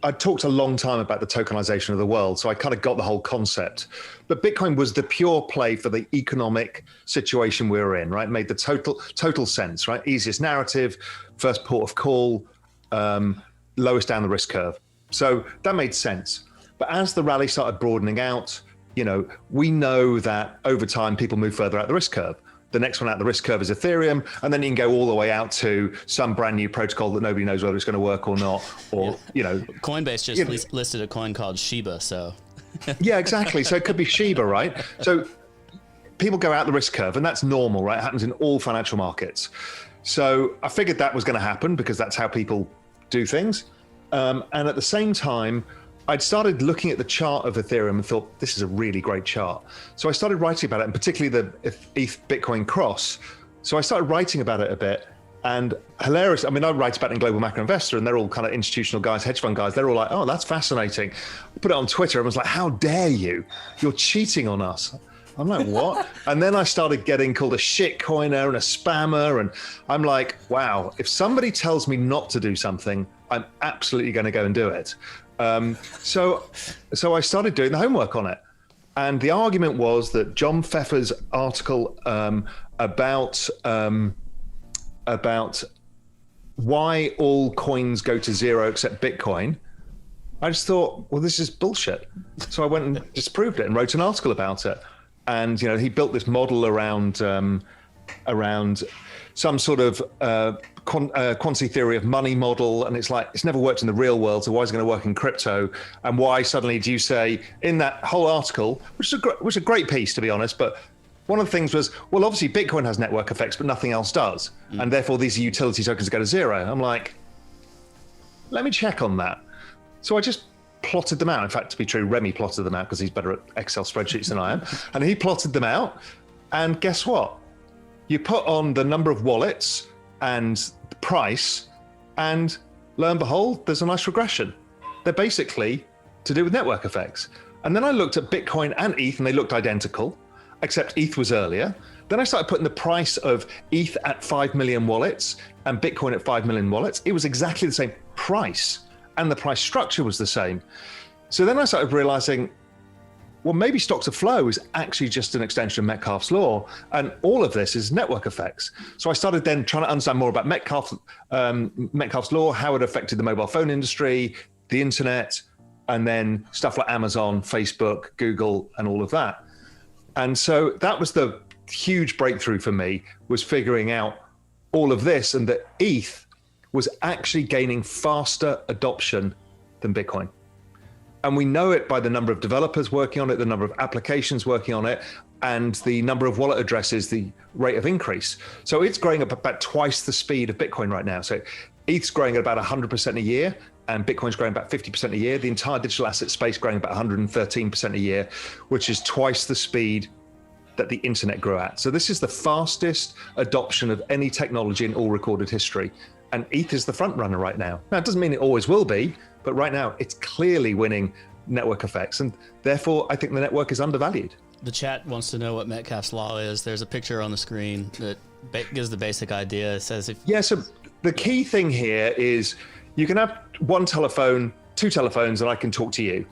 I talked a long time about the tokenization of the world, so I kind of got the whole concept. But Bitcoin was the pure play for the economic situation we were in, right? Made the total sense, right? Easiest narrative, first port of call, lowest down the risk curve. So that made sense. But as the rally started broadening out, we know that over time people move further out the risk curve. The next one out the risk curve is Ethereum, and then you can go all the way out to some brand new protocol that nobody knows whether it's going to work or not. Or Coinbase just listed a coin called Shiba, so yeah, exactly. So it could be Shiba, right? So people go out the risk curve, and that's normal, right? It happens in all financial markets. So I figured that was going to happen because that's how people do things. And at the same time, I'd started looking at the chart of Ethereum and thought, this is a really great chart. So I started writing about it, and particularly the ETH Bitcoin cross. So I started writing about it a bit, and hilarious. I mean, I write about it in Global Macro Investor, and they're all kind of institutional guys, hedge fund guys. They're all like, oh, that's fascinating. I put it on Twitter. Everyone's like, how dare you? You're cheating on us. I'm like, what? And then I started getting called a shit coiner and a spammer. And I'm like, wow, if somebody tells me not to do something, I'm absolutely going to go and do it. So I started doing the homework on it. And the argument was that John Pfeffer's article about why all coins go to zero except Bitcoin, I just thought, well, this is bullshit. So I went and disproved it and wrote an article about it. And he built this model around some sort of quantity theory of money model, and it's like it's never worked in the real world, so why is it going to work in crypto? And why suddenly do you say in that whole article, which is a great piece to be honest, but one of the things was, well, obviously Bitcoin has network effects, but nothing else does, and therefore these utility tokens go to zero. I'm like, let me check on that. So I just plotted them out. In fact, to be true, Remy plotted them out because he's better at Excel spreadsheets than I am, and he plotted them out. And guess what? You put on the number of wallets and the price, and lo and behold, there's a nice regression. They're basically to do with network effects. And then I looked at Bitcoin and ETH, and they looked identical, except ETH was earlier. Then I started putting the price of ETH at 5 million wallets and Bitcoin at 5 million wallets. It was exactly the same price, and the price structure was the same. So then I started realizing, well, maybe stocks to flow is actually just an extension of Metcalfes Law, and all of this is network effects. So I started then trying to understand more about Metcalfes Law, how it affected the mobile phone industry, the internet, and then stuff like Amazon, Facebook, Google, and all of that. And so that was the huge breakthrough for me, was figuring out all of this, and that ETH was actually gaining faster adoption than Bitcoin. And we know it by the number of developers working on it, the number of applications working on it, and the number of wallet addresses, the rate of increase. So it's growing at about twice the speed of Bitcoin right now. So ETH's growing at about 100% a year, and Bitcoin's growing about 50% a year. The entire digital asset space growing about 113% a year, which is twice the speed that the internet grew at. So this is the fastest adoption of any technology in all recorded history. And ETH is the front runner right now. Now, it doesn't mean it always will be, but right now it's clearly winning network effects. And therefore, I think the network is undervalued. The chat wants to know what Metcalfes Law is. There's a picture on the screen that gives the basic idea. It says if... Yeah, so the key thing here is you can have one telephone, two telephones, and I can talk to you.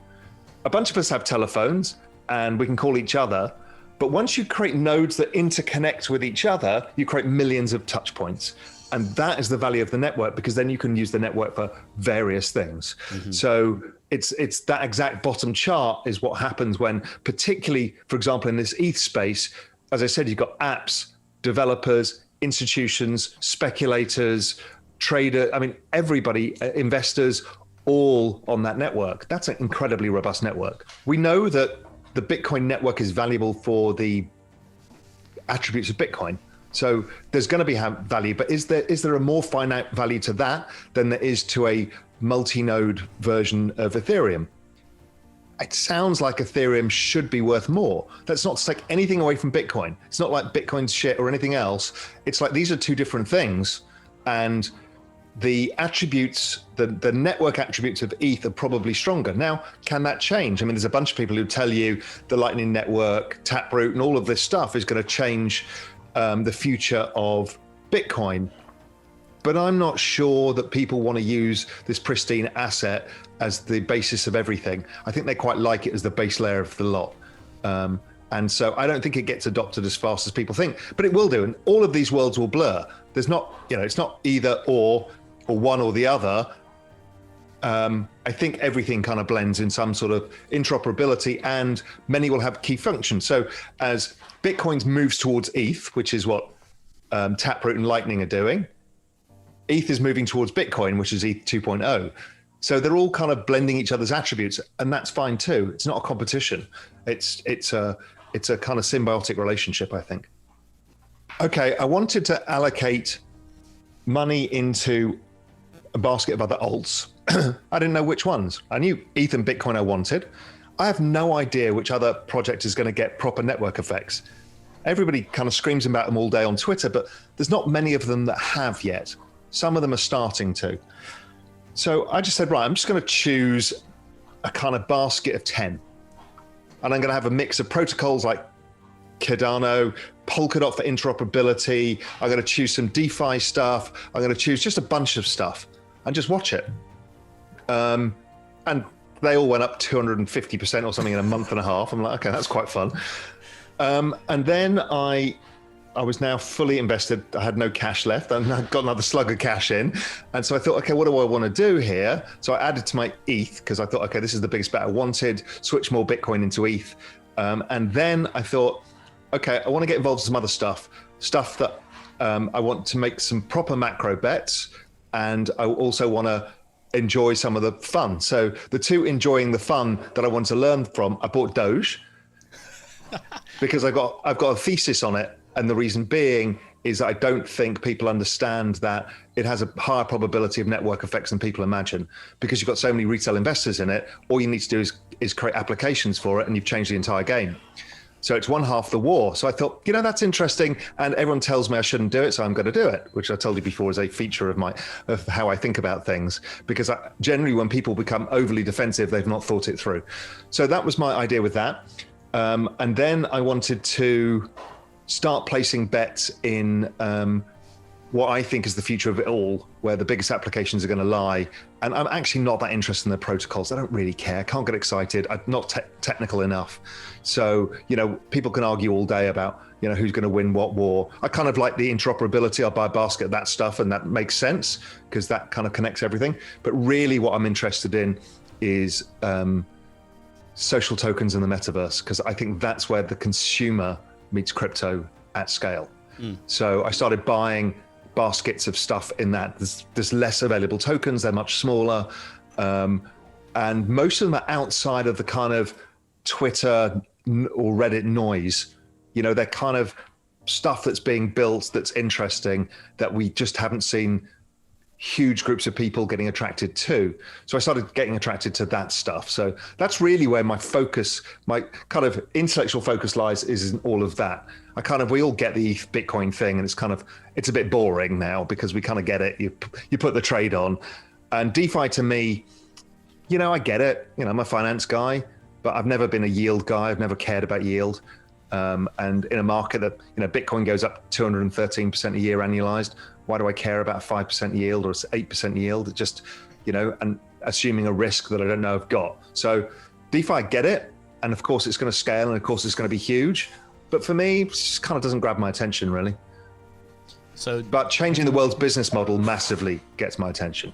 A bunch of us have telephones, and we can call each other. But once you create nodes that interconnect with each other, you create millions of touch points. And that is the value of the network, because then you can use the network for various things. Mm-hmm. So it's that exact bottom chart is what happens when, particularly, for example, in this ETH space, as I said, you've got apps, developers, institutions, speculators, trader, I mean, everybody, investors, all on that network. That's an incredibly robust network. We know that the Bitcoin network is valuable for the attributes of Bitcoin. So there's going to be value, but is there a more finite value to that than there is to a multi-node version of Ethereum? It sounds like Ethereum should be worth more. That's not to take anything away from Bitcoin. It's not like Bitcoin's shit or anything else. It's like these are two different things, and the attributes, the network attributes of ETH are probably stronger. Now, can that change? I mean, there's a bunch of people who tell you the Lightning Network, Taproot, and all of this stuff is going to change the future of Bitcoin. but I'm not sure that people want to use this pristine asset as the basis of everything. I think they quite like it as the base layer of the lot. And so I don't think it gets adopted as fast as people think, but it will do. And all of these worlds will blur. There's not, it's not either or one or the other. I think everything kind of blends in some sort of interoperability, and many will have key functions. So as Bitcoin moves towards ETH, which is what Taproot and Lightning are doing, ETH is moving towards Bitcoin, which is ETH 2.0. So they're all kind of blending each other's attributes, and that's fine too. It's not a competition. It's a kind of symbiotic relationship, I think. Okay, I wanted to allocate money into a basket of other alts. I didn't know which ones. I knew ETH and Bitcoin I wanted. I have no idea which other project is going to get proper network effects. Everybody kind of screams about them all day on Twitter, but there's not many of them that have yet. Some of them are starting to. So I just said, right, I'm just going to choose a kind of basket of 10. And I'm going to have a mix of protocols like Cardano, Polkadot for interoperability. I'm going to choose some DeFi stuff. I'm going to choose just a bunch of stuff and just watch it. And they all went up 250% or something in a month and a half. I'm like, okay, that's quite fun. And then I was now fully invested. I had no cash left, and I got another slug of cash in. And so I thought, okay, what do I want to do here? So I added to my ETH because I thought, okay, this is the biggest bet I wanted. Switch more Bitcoin into ETH. And then I thought, okay, I want to get involved in some other stuff that I want to make some proper macro bets. And I also want to enjoy some of the fun. So the two enjoying the fun that I want to learn from, I bought Doge because I've got a thesis on it. And the reason being is I don't think people understand that it has a higher probability of network effects than people imagine, because you've got so many retail investors in it. All you need to do is create applications for it, and you've changed the entire game. So it's one half the war. So I thought, that's interesting. And everyone tells me I shouldn't do it, so I'm going to do it, which I told you before is a feature of how I think about things. Because generally when people become overly defensive, they've not thought it through. So that was my idea with that. And then I wanted to start placing bets in what I think is the future of it all, where the biggest applications are going to lie. And I'm actually not that interested in the protocols. I don't really care. Can't get excited. I'm not technical enough. So, people can argue all day about, who's going to win what war. I kind of like the interoperability. I'll buy a basket of that stuff, and that makes sense because that kind of connects everything. But really what I'm interested in is social tokens in the metaverse, because I think that's where the consumer meets crypto at scale. So I started buying baskets of stuff in that. There's less available tokens, they're much smaller, and most of them are outside of the kind of Twitter or Reddit noise. They're kind of stuff that's being built that's interesting, that we just haven't seen huge groups of people getting attracted to. So I started getting attracted to that stuff. So that's really where my focus, my kind of intellectual focus lies, is in all of that. We all get the ETH Bitcoin thing, and it's a bit boring now because we kind of get it. You put the trade on, and DeFi to me, I get it. I'm a finance guy, but I've never been a yield guy. I've never cared about yield. And in a market that, Bitcoin goes up 213% a year annualized, why do I care about 5% yield or 8% yield? It just, and assuming a risk that I don't know I've got. So DeFi, I get it. And of course it's going to scale, and of course it's going to be huge. But for me, it just kind of doesn't grab my attention really. But changing the world's business model massively gets my attention.